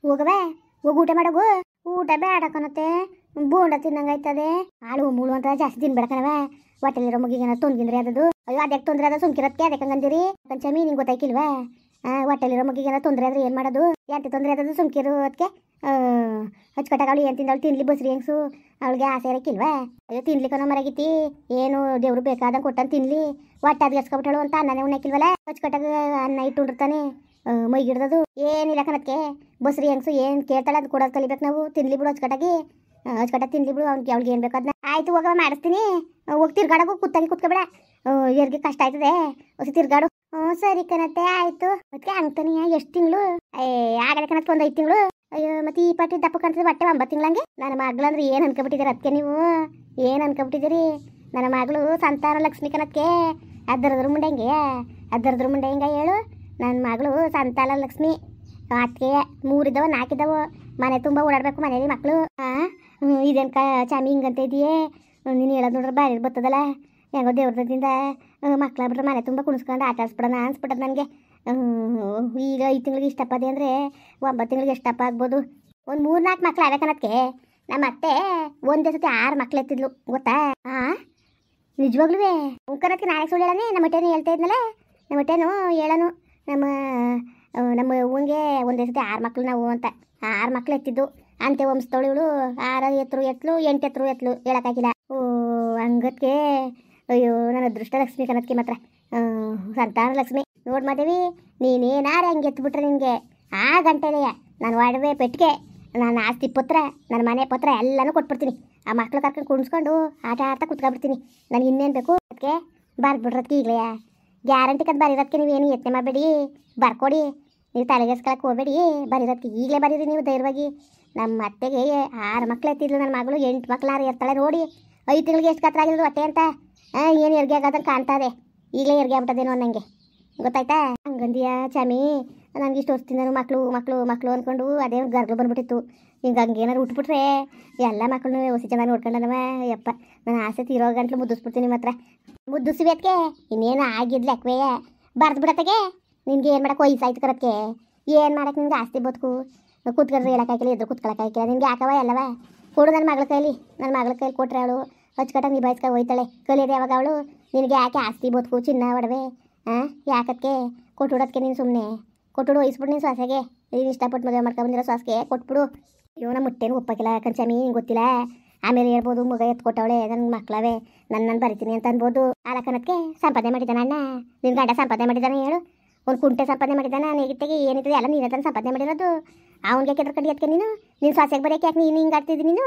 ಹೋಗವ ಹೋಗಿ ಊಟ ಮಾಡೋಗು. ಊಟ ಬೇಡ ಕಣತ್ತೆ, ಬೋಂಡ ತಿನ್ನಂಗಾಯ್ತದೆ. ಹಾಳು ಮೂಳು ಅಂತ ಜಾಸ್ತಿ ತಿನ್ಬೇಡಕನವ. ಹೊಟ್ಟೆಲಿರೋ ಮಗಿಗೆ ತೊಂದ್ರೆ ಅದದು. ಅಯ್ಯೋ ಅದಕ್ಕೆ ತೊಂದರೆ ಅದ ಸುಮ್ಕಿರತ್ಕೆ ಅದಕ್ಕೆ ಹಂಗಂದಿರಿ ಕಂಚಮಿ. ನಿಂಗೆ ಗೊತ್ತಾಯ್ಕಿಲ್ವಾ? ಹೊಟ್ಟೆಲಿರೋ ಮಗಿಗೆ ತೊಂದರೆ ಆದ್ರೆ ಏನು ಮಾಡೋದು? ಎಂತ ತೊಂದರೆ ಅದದು ಸುಮ್ಕಿರು. ಅದಕ್ಕೆ ಹಚ್ಕಟ್ಟಾಗ ಅವಳು ಏನು ತಿಂದವಳು ತಿನ್ಲಿ ಬಸ್ರಿ ಹೆಂಗ್ಸು. ಅವಳಿಗೆ ಆಸೆ ಇರಕ್ಕಿಲ್ವಾ? ಅಯ್ಯೋ ತಿನ್ಲಿಕ್ಕನೋ ಮರಗಿತಿ. ಏನು ದೇವ್ರು ಬೇಕಾದಂಗೆ ಕೊಟ್ಟಂತ ತಿನ್ಲಿ. ಹೊಟ್ಟೆ ಅದು ಎಸ್ಕೊಬಿಟ್ಟಳು ಅಂತ ಅನ್ನನೇ ಉಣ್ಣಕ್ಕಿಲ್ವಲ್ಲ. ಹಚ್ಕಟ್ಟಾಗ ಅನ್ನ ಇಟ್ಟು ಉಂಡಿರ್ತಾನೆ ಮೈಗಿಡ್ದದು. ಏನಿಲ್ಲ ಕಣಕ್ಕೆ ಬಸ್ರಿ ಹೆಂಗ್ಸು ಏನು ಕೇಳ್ತಾಳೆ ಅದು ಕೊಡೋದು ಕಲಿಬೇಕು ನಾವು. ತಿನ್ಲಿ ಬಿಡು ಹಚ್ಕಟ್ಟಾಗಿ. ಹಚ್ಕಟ್ಟಾಗಿ ತಿನ್ಲಿ ಬಿಡು. ಅವ್ಳಿಗೆ ಏನು ಬೇಕು ಅದನ್ನ. ಆಯ್ತು ಹೋಗವ ಮಾಡಿಸ್ತೀನಿ. ಹೋಗಿ ತಿರ್ಗಾಡೋಗು. ಕೂತಾಗಿ ಕೂತ್ಕೊಬೇಡ. ಎರ್ಗೆ ಕಷ್ಟ ಆಯ್ತದೆ ಹೊಸ ತಿರ್ಗಾಡು. ಸರಿ ಕಣತ್ತೆ ಆಯ್ತು. ಅದಕ್ಕೆ ಅಂತಾನೆ ಎಷ್ಟು ತಿಂಗಳು? ಆಗಲ್ಲ ಕಣಕ್ಕೆ ಒಂದು 5 ತಿಂಗಳು. ಅಯ್ಯೋ ಮತ್ತೆ ಈ ಪಾಟಿ ದಪ್ಪ ಕಾಣ್ತದೆ ಹೊಟ್ಟೆ 9 ತಿಂಗಳಂಗೆ. ನನ್ನ ಮಗಳಂದ್ರೆ ಏನು ಅನ್ಕೊಬಿಟ್ಟಿದ್ದೀರಿ ಅದಕ್ಕೆ ನೀವು? ಏನು ಅನ್ಕೊಬಿಟ್ಟಿದ್ದೀರಿ? ನನ್ನ ಮಗಳು ಸಂತಾನ ಲಕ್ಷ್ಮಿ ಕಣಕ್ಕೆ. ಅದರದ್ರ ಮುಂಡೆ ಹಿಂಗೆ ಹೇಳು. ನನ್ನ ಮಗಳು ಸಂತಾನ ಲಕ್ಷ್ಮಿ. ಅದಕ್ಕೆ 3 ಇದ್ದಾವ 4 ಇದ್ದಾವ. ಮನೆ ತುಂಬ ಓಡಾಡಬೇಕು ಮನೇಲಿ ಮಕ್ಕಳು. ಇದೇನು ಚಾಮಿ ಹಿಂಗಂತ ಇದೆಯೇ? ನೀನು ಹೇಳೋದು ನೋಡ್ರೆ ಬಾರಿ ಬರ್ತದಲ್ಲ. ಹೆಂಗೋ ದೇವ್ರದಿಂದ ಮಕ್ಕಳಾಗ್ಬಿಟ್ರೆ ಮನೆ ತುಂಬ ಕುಣಿಸ್ಕೊಂಡು ಆಟ ಆಡಿಸ್ಬಿಡೋಣ ಅನ್ಸ್ಬಿಟ್ಟದ ನನಗೆ. ಈಗ 5 ತಿಂಗಳಿಗೆ ಇಷ್ಟಪ್ಪದೆ ಅಂದರೆ 9 ತಿಂಗಳಿಗೆ ಎಷ್ಟಪ್ಪ ಆಗ್ಬೋದು? ಒಂದು 3-4 ಮಕ್ಳು ಆಗಬೇಕನ್ನೋದಕ್ಕೆ ನಮ್ಮ ಅತ್ತೆ ಒಂದೇ ಸತಿ 6 ಮಕ್ಳು ಎತ್ತಿದ್ಲು ಗೊತ್ತಾ? ನಿಜವಾಗ್ಲೂ ಉಂಕನಕ್ಕೆ ನಾಳೆ ಸುಳ್ಳು ಹೇಳನೆ. ನಮ್ಮ ಹೊಟ್ಟೆನೂ ಹೇಳ್ತಾ ಇದ್ನಲ್ಲ. ನಮ್ಮ ಹೊಟ್ಟೆನೂ ಹೇಳನು ನಮ್ಮ ಹೂವಿಗೆ ಒಂದೇ ಸತಿ 6 ಮಕ್ಳು ನಾವು ಅಂತ. 6 ಮಕ್ಳು ಎತ್ತಿದ್ದು ಅಂತೆ ವಂಶದವಳು ಇವಳು. 6 ಎತ್ತರು ಎತ್ತಲು 8 ಎತ್ತರು ಎತ್ತಲು ಹೇಳೋಕ್ಕಾಗಿಲ್ಲ. ಹಂಗಕ್ಕೆ ಅಯ್ಯೋ ನನ್ನ ಅದೃಷ್ಟ ಲಕ್ಷ್ಮಿ ಕನ್ನದಕ್ಕೆ ಮಾತ್ರ ಸಂತಾನ ಲಕ್ಷ್ಮಿ. ನೋಡಿ ಮಾದೇವಿ ನೀನೇನಾರು ಹಂಗೆ ಎತ್ಬಿಟ್ರೆ ನಿನಗೆ ಆ ಗಂಟೆಲೆಯ ನಾನು ಒಡವೆ ಪೆಟ್ಟಿಗೆ ನಾನು ಆಸ್ತಿ ಪತ್ರ ನನ್ನ ಮನೆ ಪತ್ರ ಎಲ್ಲನೂ ಕೊಟ್ಬಿಡ್ತೀನಿ. ಆ ಮಕ್ಳು ಕರ್ಕೊಂಡು ಕುಣಿಸ್ಕೊಂಡು ಆಟ ಆಡ್ತಾ ಕುತ್ಕೊಬಿಡ್ತೀನಿ. ನನಗೆ ಇನ್ನೇನು ಬೇಕು? ಅದಕ್ಕೆ ಬರ್ಬಿಡ್ರದಕ್ಕೆ ಈಗಲೇ ಗ್ಯಾರಂಟಿ ಕದ್ದು ಬರೀರೋದಕ್ಕೆ ನೀವೇನು ಯತ್ನೆ ಮಾಡಬೇಡಿ. ಬರ್ಕೊಡಿ. ನೀವು ತಲೆಗೆಸ್ಕೊಳಕ್ಕೆ ಹೋಗಬೇಡಿ. ಬರೀರೋದಕ್ಕೆ ಈಗಲೇ ಬರೀರಿ ನೀವು ಧೈರ್ಯವಾಗಿ. ನಮ್ಮ ಅತ್ತೆಗೆ 6 ಮಕ್ಳು ಎತ್ತಿದ್ಲು. ನನ್ನ ಮಗಳು 8 ಮಕ್ಳು 6 ಇರ್ತಾಳೆ ನೋಡಿ. 5 ತಿಂಗಳಿಗೆ ಎಷ್ಟು ಕತ್ರ ಆಗಿರೋದು ಹೊಟ್ಟೆ ಅಂತ. ಏನು ಹೆರಿಗೆ ಆಗೋದಂಗೆ ಕಾಣ್ತಾ ಇದೆ. ಈಗಲೇ ಹೆರಿಗೆ ಆಗ್ಬಿಟ್ಟದೇನೋ ನನಗೆ ಗೊತ್ತಾಯ್ತಾ? ಹಂಗಂದಿಯಾ ಚಾಮಿ? ನನಗೆ ಇಷ್ಟು ವರ್ಷದಿಂದ ಮಕ್ಕಳು ಅಂದ್ಕೊಂಡು ಅದೇ ಗರ್ಗಳು ಬಂದ್ಬಿಟ್ಟಿತ್ತು. ಹಿಂಗೆ ಏನಾರು ಉಟ್ಬಿಟ್ರೆ ಎಲ್ಲ ಮಕ್ಕಳನ್ನೂ ಹೊಸ ಚೆನ್ನಾಗಿ ನೋಡ್ಕೊಂಡನವ. ಯಪ್ಪ ನಾನು ಆಸೆ ತೀರೋ ಗಂಟ್ಲು ಮುದ್ದಿಸ್ಬಿಡ್ತೀನಿ ಮಾತ್ರ. ಮುದ್ದಿಸ್ವಿ ಅದಕ್ಕೆ ಇನ್ನೇನು ಆಗಿದ್ಲು ಯಾಕವೇ ಬರ್ದು ಬಿಡತ್ತಗೆ. ನಿನ್ಗೆ ಏನು ಮಾಡೋಕೆ ವಯಸ್ಸಾಯ್ತು ಕರಕ್ಕೆ. ಏನು ಮಾಡೋಕೆ ನಿನ್ಗೆ ಆಸ್ತಿ ಬದುಕು ಕೂತ್ಕೊಂಡ್ರೆ ಹೇಳೋಕ್ಕಾಗಿಲ್ಲ, ಎದುರು ಕೂತ್ಕೊಳ್ಳೋಕ್ಕಾಗಿಲ್ಲ. ನಿನಗೆ ಯಾಕವ ಎಲ್ಲವ ಕೊಡು ನನ್ನ ಮಗಳ ಕೈಲಿ ಕೊಟ್ಟರೆ ಅವಳು ಹಚ್ಕಟ್ಟಾಗಿ ನಿಭಾಯಿಸ್ಕೊ ಹೋಯ್ತಾಳೆ. ಕಲಿಯೋದು ಯಾವಾಗ ಅವಳು? ನಿನಗೆ ಯಾಕೆ ಆಸ್ತಿ ಬದುಕು ಚಿನ್ನ ಒಡವೆ? ಯಾಕಕ್ಕೆ ಕೊಟ್ಟುಬಿಡೋದಕ್ಕೆ? ನೀನು ಸುಮ್ಮನೆ ಕೊಟ್ಟುಬಿಡು ವಹಿಸ್ಬಿಡು ನೀನು ಸೊಸೆಗೆ. ನೀನು ಇಷ್ಟಪಟ್ಟು ಮದುವೆ ಮಾಡ್ಕೊಂಬಂದಿರೋ ಸೊಸೆಗೆ ಕೊಟ್ಬಿಡು. ಅಯ್ಯೋ ನಮ್ಮ ಮುಟ್ಟೇನು ಒಪ್ಪಕ್ಕಿಲ್ಲ ಕಂಚಾಮಿ, ನಿಂಗೆ ಗೊತ್ತಿಲ್ಲ. ಆಮೇಲೆ ಹೇಳ್ಬೋದು ಮಗ ಎತ್ಕೊಟ್ಟವಳೆ ನನ್ನ ಮಕ್ಕಳವೇ ನಾನು ಬರಿತೀನಿ ಅಂತ ಅನ್ಬೋದು. ಆಲಕನಕ್ಕೆ ಸಂಪಾದನೆ ಮಾಡಿದ್ದಾನೆ ಅಣ್ಣ. ನಿನ್ನ ಗಂಡ ಸಂಪಾದನೆ ಮಾಡಿದ್ದಾನೆ ಹೇಳು? ಒಂದು ಕುಂಟೆ ಸಂಪಾದನೆ ಮಾಡಿದ್ದಾನೆ. ನೇಗಿತ್ತೆಗೆ ಏನಿರ್ತದೆ ಎಲ್ಲ ನೀನೇ ತಾನು ಸಂಪಾದನೆ ಮಾಡಿರೋದು. ಅವ್ನಿಗೆ ಕೆದ್ರ ಕಡಿ ಎತ್ಕೆ ನೀನು ಸೊಸೆಗೆ ಬರೋಕೆ ಯಾಕೆ ನೀನು ಹಿಂಗೆ ಆಡ್ತಿದ್ದೀನಿ? ನೀನು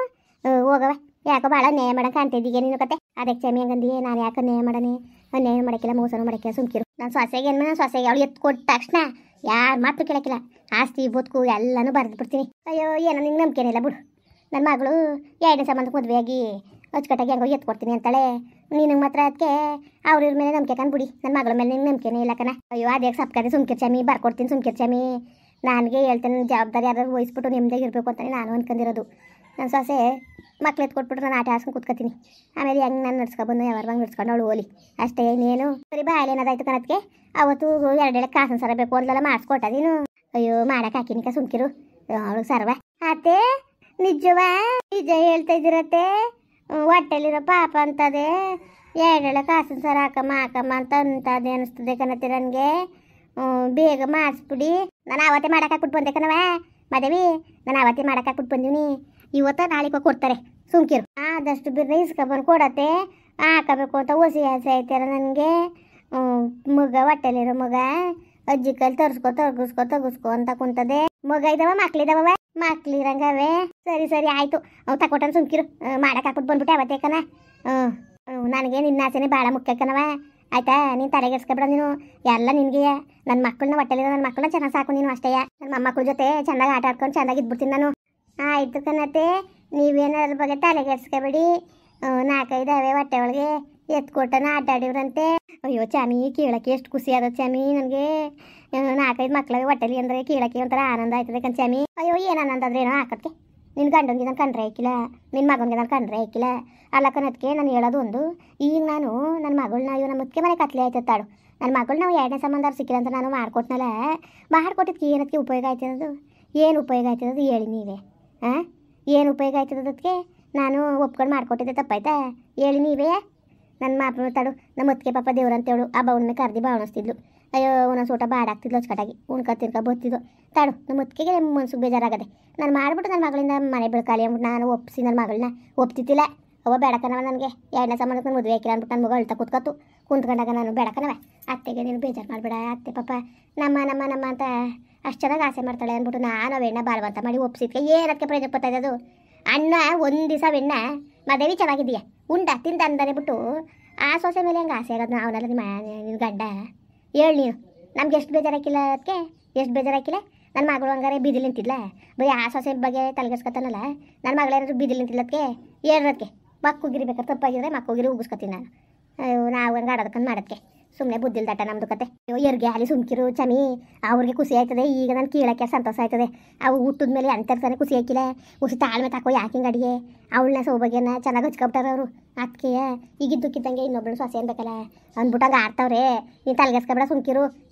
ಹೋಗವ ಯಾಕೋ ಭಾಳ ನ್ಯಾಯ ಮಾಡೋಕೆ ಅಂತಿದ್ದೀಗೆ ನೀನು ಕತೆ. ಅದಕ್ಕೆ ಚಾಮಿ ಹಂಗಂದಿಯೇ ನಾನು ಯಾಕೆ ನ್ಯಾಯ ಮಾಡೋಣ? ನ್ಯಾಯ ಮಾಡೋಕ್ಕಿಲ್ಲ, ಮೋಸನೂ ಮಾಡೋಕ್ಕಿಲ್ಲ, ಸುಮ್ಕಿರು. ನಾನು ಸೊಸೆಗೆ ಅವಳು ಎತ್ತು ಕೊಟ್ಟ ತಕ್ಷಣ ಯಾರು ಮಾತು ಕೇಳೋಕ್ಕಿಲ್ಲ. ಆಸ್ತಿ ಬದುಕು ಎಲ್ಲನೂ ಬರೆದು ಬಿಡ್ತೀನಿ. ಅಯ್ಯೋ ಏನೋ ನಿಂಗೆ ನಂಬಿಕೆನಿಲ್ಲ ಬಿಡು. ನನ್ನ ಮಗಳು 2ನೇ ಸಂಬಂಧಕ್ಕೆ ಮದುವೆಯಾಗಿ ಅಚ್ಚುಕಟ್ಟಾಗಿ ಹೆಂಗೋ ಎತ್ಕೊಡ್ತೀನಿ ಅಂತಾಳೆ. ನೀನು ಮಾತ್ರ ಅದಕ್ಕೆ ಅವ್ರ ಮೇಲೆ ನಂಬಿಕೆ ಕಂಡುಬಿಡಿ. ನನ್ನ ಮಗಳ ಮೇಲೆ ನಿಂಗೆ ನಂಬಿಕೆನೇ ಇಲ್ಲ ಕಣ. ಅಯ್ಯೋ ಅದೇ ಸಪ್ಕದೆ ಸುಮ್ಕಿರ್ ಚಾಮಿ, ಬರ್ಕೊಡ್ತೀನಿ ಸುಮ್ಕಿರ್ ಚಾಮಿ. ನನಗೆ ಹೇಳ್ತೇನೆ ಜವಾಬ್ದಾರಿ ಯಾರು ವಹಿಸ್ಬಿಟ್ಟು ನೆಮ್ಮದಿಯಾಗಿ ಇರಬೇಕು ಅಂತಲೇ ನಾನು ಅನ್ಕೊಂಡಿರೋದು. ನನ್ನ ಸೊಸೆ ಮಕ್ಳು ಎತ್ಕೊಟ್ಬಿಟ್ರೆ ನಾನು ಆಟ ಆಡ್ಸ್ಕೊಂಡು ಕೂತ್ಕೊತೀನಿ. ಆಮೇಲೆ ಹೆಂಗೆ ನಾನು ನಡ್ಸ್ಕೊಬಂದು ಯಾವಾರಂಗೆ ನಡ್ಸ್ಕೊಂಡು ಅವಳು ಹೋಲಿ ಅಷ್ಟೇ. ಇನ್ನೇನು ಸರಿ ಬಾಯಲ್ಲಿ ಏನಾದಾಯ್ತು ಕಣದಕ್ಕೆ ಅವತ್ತು 2 ಕಾಸಿನ ಸರ ಬೇಕು ಅಂದೆಲ್ಲ ಮಾಡಿಸ್ಕೊಟ್ಟ ನೀನು. ಅಯ್ಯೋ ಮಾಡಕ್ಕೆ ಹಾಕಿನಿಕ ಸುಮ್ಕಿರು. ಅವಳು ಸರ್ವ ಅತ್ತೆ ನಿಜ ಹೇಳ್ತಾ ಇದ್ದೀರತ್ತೆ. ಹೊಟ್ಟೆಲಿರೋ ಪಾಪ ಅಂತದೆ 2 ಕಾಸಿನ ಸರ ಹಾಕಮ್ಮ ಅಂತ ಅಂತದೆ ಅನಿಸ್ತದೆ ಕಣತ್ತೆ ನನಗೆ. ಬೇಗ ಮಾಡಿಸ್ಬಿಡಿ. ನಾನು ಅವತ್ತೇ ಮಾಡಕ್ಕೆ ಹಾಕ್ಬಿಟ್ಟು ಬಂದೆ ಕಣವ ಮದೇವಿ. ನಾನು ಅವತ್ತೇ ಮಾಡಕ್ಕೆ ಹಾಕ್ಬಿಟ್ಟು ಬಂದೀನಿ. ಇವತ್ತು ನಾಳೆಗೆ ಕೊಡ್ತಾರೆ ಸುಮ್ಕಿರು. ಆದಷ್ಟು ಬಿರ್ರೆ ಇಸ್ಕೊಬಂದು ಕೊಡತ್ತೆ ಹಾಕಬೇಕು ಅಂತ ಹೊಸಿ ಆಸೆ ಐತಾರ ನನಗೆ. ಮಗ ಹೊಟ್ಟೆಲಿರೋ ಮಗ ಅಜ್ಜಿ ಕೈಲಿ ತಗಸ್ಕೊ ಅಂತ ಕುಂತದೆ. ಮಗ ಇದಾವ ಮಕ್ಳಿದಾವ ಮಕ್ಳಿರಂಗವೇ. ಸರಿ ಆಯ್ತು ತಕೊಟ್ಟನು ಸುಮ್ಕಿರು. ಮಾಡಕ್ಕೆ ಹಾಕ್ಬಿಟ್ಟು ಬಂದ್ಬಿಟ್ಟೆ ಅವತ್ತೇ ಕಣ. ನನಗೆ ನಿನ್ನ ಆಸೆನೇ ಭಾಳ ಮುಖ್ಯ ಕಣವ. ಆಯ್ತಾ? ನೀನು ತಲೆಗೆಡ್ಸ್ಕೊಬೇಡ. ನೀನು ಎಲ್ಲ ನಿನಗೆ ನನ್ನ ಮಕ್ಕಳನ್ನ ಹೊಟ್ಟೆಲಿರೋ ನನ್ನ ಮಕ್ಕಳನ್ನ ಚೆನ್ನಾಗಿ ಸಾಕು ನೀನು ಅಷ್ಟೇ. ನನ್ನ ಮೊಮ್ಮಕ್ಕಳ ಜೊತೆ ಚೆನ್ನಾಗಿ ಆಟ ಆಡ್ಕೊಂಡು ಚೆನ್ನಾಗಿ ಇದ್ಬಿಡ್ತೀನಿ ನಾನು. ಆಯಿತು ಕಣತ್ತೆ, ನೀವೇನಾದ್ರ ಬಗ್ಗೆ ತಲೆಗೆಡ್ಸ್ಕೊಬೇಡಿ. 4-5 ಅವೆ ಹೊಟ್ಟೆ ಒಳಗೆ ಎತ್ಕೊಟ್ಟನ ಆಟ ಆಡಿವ್ರಂತೆ. ಅಯ್ಯೋ ಚಾಮಿ ಕೇಳಕ್ಕೆ ಎಷ್ಟು ಖುಷಿ ಆದ ಚಾಮಿ ನನಗೆ. 4-5 ಮಕ್ಳಿಗೆ ಹೊಟ್ಟೆಲಿ ಅಂದರೆ ಕೇಳಕ್ಕೆ ಒಂಥರ ಆನಂದ ಆಯ್ತದೆ ಕಣ್ ಚಾಮಿ. ಅಯ್ಯೋ ಏನು ಆನಂದ ಅಂದ್ರೆ ಏನೋ ಹಾಕಕ್ಕೆ. ನಿನ್ನ ಗಂಡನಿಗೆ ನಾನು ಕಂಡ್ರೆ ಹಾಕಿಲ್ಲ, ನಿನ್ನ ಮಗನಿಗೆ ನಾನು ಕಂಡ್ರೆ ಹಾಕಿಲ್ಲ. ಅಲ್ಲ ಕಣದಕ್ಕೆ ನಾನು ಹೇಳೋದು ಒಂದು. ಈಗ ನಾನು ನನ್ನ ಮಗಳನ್ನ ಇವ್ ನಮ್ಮ ಮುಖ್ಯ ಮನೆ ಕತ್ಲೆ ಆಯ್ತಾಳು. ನನ್ನ ಮಗಳು ನಾವು 2ನೇ ಸಂಬಂಧ ಸಿಕ್ಕಿಲ್ಲ ಅಂತ ನಾನು ಮಾಡ್ಕೊಟ್ನಲ್ಲ. ಮಾಡ್ಕೊಟ್ಟಿದ್ದಕ್ಕೆ ಏನಕ್ಕೆ ಉಪಯೋಗ ಆಯ್ತಿರೋದು? ಏನು ಉಪಯೋಗ ಆಯ್ತದ ಹೇಳಿ ನೀವೇ? ಹಾಂ, ಏನು ಉಪಯೋಗ ಆಯ್ತದ ಅದಕ್ಕೆ? ನಾನು ಒಪ್ಕೊಂಡು ಮಾಡ್ಕೊಟ್ಟಿದ್ದೆ ತಪ್ಪಾಯ್ತಾ? ಹೇಳಿ ನೀವೇ. ನನ್ನ ಮಾಪ ತಡು, ನಮ್ಮ ಅತ್ತಿಗೆ ಪಾಪ ದೇವ್ರಂತೇಳು ಆ ಬೌನ ಕರ್ದಿ ಬಾವಣಿಸ್ತಿದ್ಲು. ಅಯ್ಯೋ ಒಂದೊಂದು ಊಟ ಬಾಡಾಗ್ತಿದ್ಲು ಅಚ್ಚುಕಟ್ಟಾಗಿ ಉಣ್ಕ ತಿರ್ಕ ಬತ್ತಿದ್ದು. ತಾಡು, ನಮ್ಮ ಅತ್ತಿಗೆಗೆ ಮನ್ಸಿಗೆ ಬೇಜಾರಾಗದೆ. ನಾನು ಮಾಡಿಬಿಟ್ಟು ನನ್ನ ಮಗಳಿಂದ ಮನೆ ಬೆಳಕಾಲಿ ಅಂದ್ಬಿಟ್ಟು ನಾನು ಒಪ್ಪಿಸಿ ನನ್ನ ಮಗಳನ್ನ ಒಪ್ತಿದ್ದಿಲ್ಲ. ಅವ ಬೇಡಕನವ ನನಗೆ ಎರಡನೇ ಸಂಬಂಧಕ್ಕೆ ನಾನು ಮದುವೆ ಹಾಕಿಲ್ಲ ಅಂದ್ಬಿಟ್ಟು ನನ್ನ ಮಗ ಅಳ್ತಾ ಕುಂತ್ಕೊಂಡಾಗ ನಾನು ಬೇಡಕನವ. ಅತ್ತೆಗೆ ನೀನು ಬೇಜಾರು ಮಾಡಬೇಡ ಅತ್ತೆ ಪಾಪ ನಮ್ಮ ಅಂತ ಅಷ್ಟು ಚೆನ್ನಾಗಿ ಆಸೆ ಮಾಡ್ತಾಳೆ ಅಂದ್ಬಿಟ್ಟು ನಾನು ಅವೆಣ್ಣ ಬಾಲ್ವಂತ ಮಾಡಿ ಒಪ್ಸಿದ್ಕೆ ಏನಕ್ಕೆ ಪ್ರಯೋಜನ ಬರ್ತಾ ಇದ್ದದು? ಅಣ್ಣ ಒಂದು ದಿವಸ ಬೆಣ್ಣ ಮದೇವಿ ಚೆನ್ನಾಗಿದ್ದೀಯ ಉಂಡ ತಿಂದ ಅಂದಾನೆ ಬಿಟ್ಟು ಆ ಸೊಸೆ ಮೇಲೆ ಹೆಂಗೆ ಆಸೆ ಆಗೋದು? ಅವನೆಲ್ಲ ನಿನ್ನ ಗಂಡ ಹೇಳಿ ನೀನು. ನಮ್ಗೆ ಎಷ್ಟು ಬೇಜಾರಾಕಿಲ್ಲ ಅದಕ್ಕೆ? ಎಷ್ಟು ಬೇಜಾರಾಕಿಲ್ಲ? ನನ್ನ ಮಗಳು ಹಂಗಾರೆ ಬೀದಿಲಿ ನಿಂತಿದ್ಲ? ಬರೀ ಆ ಸೊಸೆ ಬಗ್ಗೆ ತಲೆಗೆಸ್ಕೊತಾನಲ್ಲ. ನನ್ನ ಮಗಳೇನಾದ್ರು ಬೀದಿಲಿ ನಿಂತಿಲ್ಲದಕ್ಕೆ ಹೇಳೋದಕ್ಕೆ ಮಕ್ಕುಗಿರಿ ಬೇಕಾದ್ರೆ ತಪ್ಪಾಗಿದ್ರೆ ಮಕ್ಕುಗಿರಿ ಉಗಿಸ್ಕೊತೀನಿ ನಾನು. ನಾವು ಹಂಗೆ ಆಡೋದಕ್ಕಂದು ಮಾಡೋದಕ್ಕೆ ಸುಮ್ಮನೆ ಬುದ್ಧಿಲ್ದಟ ನಮ್ಮದು ಕತೆ. ಎರ್ಗೆ ಅಲ್ಲಿ ಸುಮ್ಕಿರು ಚಮಿ, ಅವ್ರಿಗೆ ಖುಷಿ ಆಯ್ತದೆ. ಈಗ ನಾನು ಕೀಳಕ್ಕೆ ಸಂತೋಷ ಆಯ್ತದೆ. ಅವು ಹುಟ್ಟಿದ ಮೇಲೆ ಅಂತರ್ತಾನೆ ಖುಷಿ ಆಯ್ಕಿಲ್ಲ. ಖುಷಿ ತಾಳ್ಮೆ ತಾಕೋ ಯಾಕೆ ಹಿಂಗೆ ಅಡಿಗೆ ಅವಳನ್ನ ಸೌಭಾಗ್ಯನ ಚೆನ್ನಾಗಿ ಹಚ್ಕೊಬಿಟ್ಟಾರ ಅವರು. ಅದಕ್ಕೆ ಈಗಿದ್ದಕ್ಕಿದ್ದಂಗೆ ಇನ್ನೊಬ್ಬಳು ಸೊಸೆ ಅನ್ಬೇಕಲ್ಲ ಅಂದ್ಬಿಟ್ಟು ಹಂಗೆ ಆಡ್ತಾವ್ರೆ. ನೀನು ತಲೆಗೆಸ್ಕೊಬೇಡ ಸುಮ್ಕಿರು.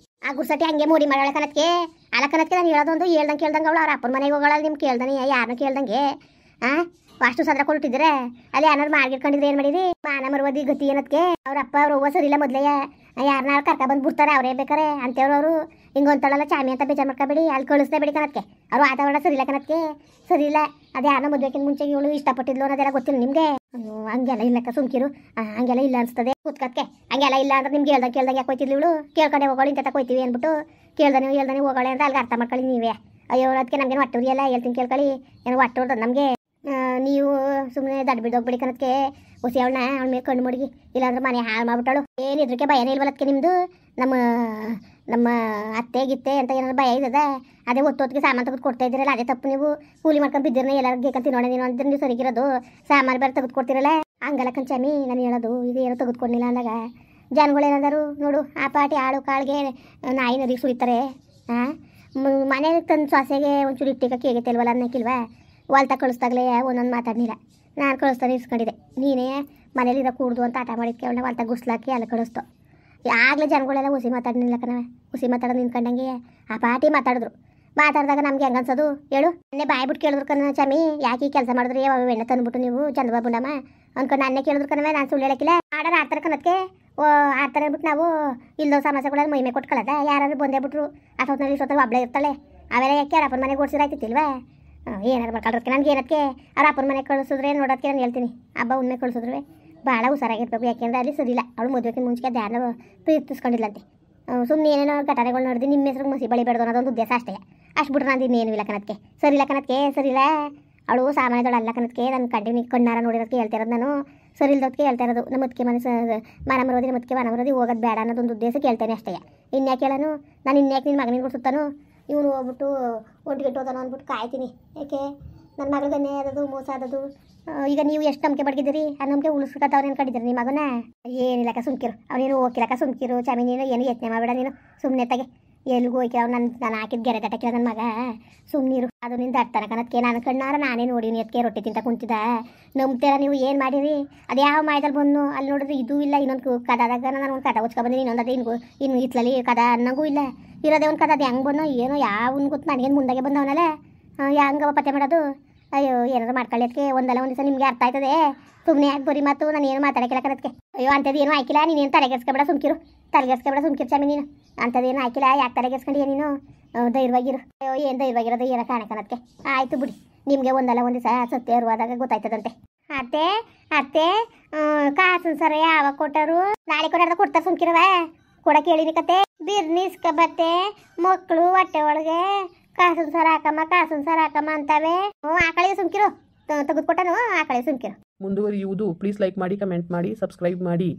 ಆ ಗುರ್ಸಟಿ ಹಂಗೆ ಮೂಡಿ ಮಾಡೋಳ ಕನತ್ಗೆ ಅಲ್ಲ ಕನತ್ಗೆ ನಾನು ಹೇಳೋದೊಂದು ಕೇಳ್ದಂಗೆ ಅವಳು ಅವ್ರ ಅಪ್ಪನ ಮನೆಗೆ ಹೋಗೋಳ. ನಿಮ್ಗೆ ಕೇಳ್ದಾನೆ ಯಾರನ್ನ ಕೇಳ್ದಂಗೆ ಅಷ್ಟು ಸದ್ರ ಕೊಟ್ಟಿದ್ರೆ ಅಲ್ಲಿ ಏನಾರು ಮಾಡ್ಗಿಟ್ಕೊಂಡಿದ್ರೆ ಏನು ಮಾಡಿರಿ? ಮಾನ ಮರುವದಿ ಗತಿ ಏನತ್ಗೆ? ಅವ್ರ ಅಪ್ಪ ಅವ್ರ ಅವ್ವ ಸರಿಯಿಲ್ಲ ಮೊದಲೇ ಯಾರನ್ನ ಕರ್ಕ ಬಂದು ಬಿಡ್ತಾರೆ ಅವರೇ ಬೇಕಾರೆ ಅಂತೇವ್ರು ಅವರು. ಹಿಂಗೆ ಒಂತಳಲ್ಲ ಚಾಮಿ ಅಂತ ಬೇಜಾರು ಮಾಡ್ಕೊಬೇಡಿ, ಅಲ್ಲಿ ಕಳಿಸ್ದೇ ಬೇಡಿ ಕನತ್ಗೆ. ಅವ್ರು ವಾತಾವರಣ ಸರಿಯಿಲ್ಲ ಕನತ್ಗೆ, ಸರಿಯಿಲ್ಲ. ಅದೇ ಯಾರನ್ನ ಮದುವೆಕ್ಕಿಂತ ಮುಂಚೆ ಇವಳು ಇಷ್ಟಪಟ್ಟಿದ್ಲು ಅನ್ನೋದೆಲ್ಲ ಗೊತ್ತಿಲ್ಲ ನಿಮಗೆ? ಹಂಗೆಲ್ಲ ಇಲ್ಲಕ್ಕ ಸುಮ್ಕಿರು. ಹಂಗೆಲ್ಲ ಇಲ್ಲ ಅನ್ಸ್ತದೆ ಕೂತ್ಕತ್ಕೆ. ಹಂಗೆಲ್ಲ ಇಲ್ಲ ಅಂದ್ರೆ ನಿಮ್ಗೆ ಕೇಳ್ದಂಗೆ ಯಾಕೆ ಹೋಯ್ತಿದ್ಲು ಇವಳು? ಕೇಳ್ಕೊಂಡೆ ಹೋಗೋಳಿ ಇಂತ ಹೋಯ್ತೀವಿ ಅಂದ್ಬಿಟ್ಟು ಕೇಳ್ದಾನೆ ಹೋಗೋಳೆ ಅಂತ ಅಲ್ಲಿಗೆ ಅರ್ಥ ಮಾಡ್ಕೊಳ್ಳಿ ನೀವೇ. ಅಯ್ಯೋ ಅದಕ್ಕೆ ನಮ್ಗೇನು ಒಟ್ಟೂರಿ ಎಲ್ಲ ಹೇಳ್ತೀನಿ ಕೇಳ್ಕೊಳ್ಳಿ. ಏನು ಒಟ್ಟೂರ್ದು ನಮಗೆ. ನೀವು ಸುಮ್ಮನೆ ದಡ್ ಬಿದ್ದೋಗ್ಬಿಡಿ ಕನತ್ಗೆ. ಹುಸಿ ಅವಳನ್ನ ಅವಳ ಮೇಲೆ ಕಣ್ಣು ಮುಡುಗಿ, ಇಲ್ಲಾಂದ್ರೆ ಮನೆ ಹಾಳು ಮಾಡ್ಬಿಟ್ಟಳು. ಏನಿದ್ರಕ್ಕೆ ಭಯನೇ ಇಲ್ವಲ್ಲದಕ್ಕೆ ನಿಮ್ಮದು? ನಮ್ಮ ಅತ್ತೆ ಗಿತ್ತೆ ಅಂತ ಏನಾದ್ರು ಭಯ ಇದ್ದದ? ಅದೇ ಹೊತ್ತಿಗೆ ಸಾಮಾನು ತೆಗೆದು ಕೊಡ್ತಾ ಇದ್ದೀರಲ್ಲ, ಅದೇ ತಪ್ಪು. ನೀವು ಕೂಲಿ ಮಾಡ್ಕೊಂಡು ಬಿದ್ದಿರನೇ ಎಲ್ಲರೂ ಗೇಕಂತ ತಿನ್ನೋಣ ನೀನು ಅಂದ್ರೆ ನೀವು ಸರಿಗಿರೋದು. ಸಾಮಾನು ಬೇರೆ ತೆಗೆದು ಕೊಡ್ತಿರಲ್ಲ ಹಂಗಲ್ಲ ಕಂಚಾಮಿ. ನಾನು ಹೇಳೋದು ಇದು ಏನೋ ತೆಗೆದುಕೊಂಡಿಲ್ಲ ಅಂದಾಗ ಜನಗಳೇನಾದರೂ ನೋಡು ಆ ಪಾಟಿ ಆಳು ಕಾಳಿಗೆ ನಾಯಿ ನರಿಗೆ ಸುರಿತಾರೆ. ಮನೆಗೆ ತಂದು ಸೊಸೆಗೆ ಒಂಚೂರು ಇಟ್ಟಿಗೆ ಕೇಗೈತೆ ಅಲ್ವಲ್ಲ ಅನ್ನಕ್ಕಿಲ್ವಾ? ಹೊಲ್ತ ಕಳಿಸ್ದಾಗಲೇ ಒಂದೊಂದು ಮಾತಾಡಲಿಲ್ಲ. ನಾನು ಕಳಿಸ್ತಾನೆ ಇಸ್ಕೊಂಡಿದ್ದೆ. ನೀನೇ ಮನೇಲಿರೋ ಕೂಡ್ದು ಅಂತ ಆಟ ಮಾಡಿದ್ಕೆ ಅವಳನ್ನ ಹೊಲ್ತ ಗುಸ್ಲಾಕಿ ಅಲ್ಲಿ ಕಳಿಸ್ತು. ಆಗಲೇ ಜನಗಳೆಲ್ಲ ಹುಸಿ ಮಾತಾಡಲಿಲ್ಲ ಕಣವ. ಹುಸಿ ಮಾತಾಡೋದು ನಿಂತ್ಕೊಂಡಂಗೆ ಆ ಪಾಟಿ ಮಾತಾಡಿದಾಗ ನಮ್ಗೆ ಹೆಂಗೆ ಅನ್ಸೋದು ಹೇಳು? ನನ್ನೇ ಬಾಯ್ ಬಿಟ್ಟು ಕೇಳಿದ್ರು ಕಣ ಚಾಮಿ, ಯಾಕೆ ಈ ಕೆಲಸ ಮಾಡಿದ್ರಿ ಯಾವ ಎಣ್ಣೆ ತಂದ್ಬಿಟ್ಟು ನೀವು ಚಂದ್ರಬಾಬುಂಡಮ್ಮ ಅನ್ಕೊಂಡು ನನ್ನೇ ಕೇಳಿದ್ರು ಕಣವೆ. ನಾನು ಸುಳ್ಳು ಹೇಳಕ್ಕಿಲ್ಲ. ಆಡೋರು ಆಡ್ತಾರೆ ಕಣಕ್ಕೆ. ಆಡ್ತಾರೆ ಅಂದ್ಬಿಟ್ಟು ನಾವು ಇಲ್ಲೋ ಸಮಸ್ಯೆಗಳೆಲ್ಲ ಮೈಮೆ ಕೊಟ್ಕೊಳ್ಳೋದ? ಯಾರಾದ್ರೂ ಬಂದೇ ಬಿಟ್ರು ಅಷ್ಟೊತ್ತಿನಲ್ಲಿ ಇಷ್ಟೊತ್ತಲ್ಲಿ ಒಬ್ಬಳೇ ಇರ್ತಾಳೆ. ಅವೆಲ್ಲ ಯಾಕೆ ಯಾರ ಅಪ್ಪನ ಮನೆಗೆ ಓಡಿಸಿರಾಯ್ತಿಲ್ವಾ? ಏನಾರು ಮಾಡ್ಕೊಳ್ರಕ್ಕೆ ನನಗೆ ಏನಕ್ಕೆ ಅವ್ರ ಅಪ್ಪನ ಮನೆಗೆ ಕಳಿಸಿದ್ರೆ ನೋಡೋದಕ್ಕೆ ನಾನು ಹೇಳ್ತೀನಿ. ಹಬ್ಬ ಉಣ್ಣೆ ಕಳಿಸಿದ್ರೆ ಭಾಳ ಹುಷಾರಾಗಿರ್ಬೇಕು. ಯಾಕೆಂದ್ರೆ ಅಲ್ಲಿ ಸರಿಯಿಲ್ಲ. ಅವಳು ಮದುವೆಗೆ ಮುಂಚೆ ಧ್ಯಾನ ಪ್ರೀತಿಸ್ಕೊಂಡಿಲ್ಲಂತೆ. ಸುಮ್ಮನೆ ಏನೇನೋ ಘಟನೆಗಳು ನೋಡಿದ್ರೆ ನಿಮ್ಮ ಹೆಸ್ರಿಗೆ ಮುಸಿ ಬಳಿ ಬೇಡ್ದು ಅನ್ನೋದೊಂದು ಉದ್ದೇಶ ಅಷ್ಟೇ. ಅಷ್ಟು ಬಿಟ್ರೆ ನಾನು ಇನ್ನೇನು ಇಲ್ಲ ಕನತ್ಗೆ. ಸರಿಯಿಲ್ಲ ಕನತ್ಗೆ, ಸರಿಯಿಲ್ಲ. ಅವಳು ಸಾಮಾನ್ಯದಳು ಅಲ್ಲ ಕನತ್ಗೆ. ನನ್ನ ಕಂಡು ಕಣ್ಣಾರ ನೋಡಿರೋದಕ್ಕೆ ಹೇಳ್ತಾ ಇರೋದು ನಾನು. ಸರಿ ಇಲ್ದೋದಕ್ಕೆ ಹೇಳ್ತಾ ಇರೋದು. ನಮ್ಮ ಅದಕ್ಕೆ ಮನ ಮರೋದಿ ಹೋಗೋದು ಬೇಡ ಅನ್ನೋದೊಂದು ಉದ್ದೇಶಕ್ಕೆ ಹೇಳ್ತೇನೆ ಅಷ್ಟೇ. ಇನ್ಯಾಕೆ ಹೇಳೋನು ನಾನು? ಇನ್ಯಾಕೆ ನಿನ್ನ ಮಗನಿಗೆ ಕೊಡ್ಸುತ್ತಾನು? ಇವನು ಹೋಗ್ಬಿಟ್ಟು ಒಟ್ಟಿಗೆ ಹೋದಾನು ಅಂದ್ಬಿಟ್ಟು ಕಾಯ್ತೀನಿ. ಯಾಕೆ ನನ್ನ ಮಗಳಿಗನ್ನೇ ಆದದು ಮೋಸ ಆದದು. ಈಗ ನೀವು ಎಷ್ಟು ನಂಬಿಕೆ ಪಡ್ಗಿದ್ದೀರಿ? ಆ ನಂಬಿಕೆ ಉಳಿಸ್ಕೊತವ್ರು ಅನ್ಕೊಂಡಿದ್ದೀರಿ ನಿಮ್ಮ ಮಗನ? ಏನಿಲ್ಲಕ್ಕ ಸುಮ್ಕಿರು. ಅವನೇನು ಹೋಗಿಲ್ಲಕ್ಕ ಸುಮ್ಕಿರು. ಚಾಮಿ ನೀನು ಏನು ಯತ್ನೆ ಮಾಡಬೇಡ ನೀನು. ಸುಮ್ಮನೆ ತಗೆ ಎಲ್ಲಿಗೂ ಹೋಯ್ಕೆ ಅವ್ನು ನಾನು ಹಾಕಿದ ಗೆರೆ ತಟಕಿಲ್ಲ ನನ್ನ ಮಗ. ಸುಮ್ಮನಿರು. ಅದು ನಿಂದ ಅರ್ಥನ ಕನತ್ಕೆ. ನಾನು ಕಣ್ಣಾರ ನಾನೇ ನೋಡಿನಿ ಅದಕ್ಕೆ ರೊಟ್ಟಿ ತಿಂತ ಕುಂತಿದ್ದ. ನಂಬ್ತೀರ ನೀವು? ಏನು ಮಾಡಿರಿ? ಅದು ಯಾವ ಮಾಯದಲ್ಲಿ ಬಂದು ಅಲ್ಲಿ ನೋಡಿದ್ರೆ ಇದು ಇಲ್ಲ. ಇನ್ನೊಂದು ಕದಾದಾಗ ನಾನು ಒಂದು ಕದ ಉಚ್ಕೊಬಂದಿನಿ. ಇನ್ನೊಂದು ಅದೇ ಇನ್ನು ಇತ್ಲಲ್ಲಿ ಕದ ಅನ್ನಂಗೂ ಇಲ್ಲ. ಇರೋದೇ ಒಂದು ಕದ. ಅದು ಹೆಂಗೆ ಬಂದೋ ಏನೋ ಯಾವನ್ ಗೊತ್ತು. ನನಗೇನು ಮುಂದಾಗೆ ಬಂದವನಲ್ಲ. ಹೆಂಗವ ಪತ್ತೆ ಮಾಡೋದು? ಅಯ್ಯೋ ಏನಾದ್ರು ಮಾಡ್ಕೊಳ್ಳಿ ಅದಕ್ಕೆ. ಒಂದಲ್ಲ ಒಂದು ದಿವಸ ನಿಮಗೆ ಅರ್ಥ ಆಯ್ತದೆ. ಸುಮ್ಮನೆ ಯಾಕೆ ಬರೀ ಮಾತು. ನಾನು ಏನು ಮಾತಾಡೋಕ್ಕಿಲ್ಲ ಕನತ್ಕೆ. ಅಯ್ಯೋ ಅಂಥದ್ದು ಏನೂ ಆಯ್ಕಿಲ್ಲ. ನೀನೇನು ತಲೆಗೆಸ್ಕೊಬೇಡ ಸುಮ್ಕಿರು. ಸುಮ್ಕಿರು ಚಾಮಿ ನೀನು. ಅಂಥದ್ದೇನು ಆಯ್ಕಿಲ್ಲ. ಯಾಕೆ ತಲೆಗೆಸ್ಕೊಂಡಿಯ ನೀನು? ಧೈರ್ಯವಾಗಿರು. ಅಯ್ಯೋ ಏನು ಧೈರ್ಯವಾಗಿರೋದು ಏನೋ ಕಾಣಕನತ್ಕೆ. ಆಯಿತು ಬಿಡಿ. ನಿಮಗೆ ಒಂದಲ್ಲ ಒಂದು ದಿವಸ ಸತ್ಯ ಇರುವಾದಾಗ ಗೊತ್ತಾಯ್ತದಂತೆ. ಅತ್ತೆ ಕಾಸು ಸರ ಯಾವಾಗ ಕೊಟ್ಟರು? ನಾಳೆ ಕೊಡ್ತಾರೆ ಸುಮ್ಕಿರವ. ಕೊಡಕ್ಕೆ ಹೇಳಿನಿ ಕತೆ. ಬಿರ್ನಿ ಇಸ್ಕಬತ್ತೆ ಮಕ್ಕಳು ಹೊಟ್ಟೆ ಒಳಗೆ ಕಾಸನ್ ಸರ ಹಾಕಮ್ಮ ಅಂತವೆ. ಆಕಳಿಗೆ ಸುಮ್ಕಿರು. ತೆಗೆದುಕೊಟ್ಟನು ಆಕಳಿಗೆ ಸುಮ್ಕಿರು. ಮುಂದುವರಿಯುವುದು. ಪ್ಲೀಸ್ ಲೈಕ್ ಮಾಡಿ, ಕಮೆಂಟ್ ಮಾಡಿ, ಸಬ್ಸ್ಕ್ರೈಬ್ ಮಾಡಿ.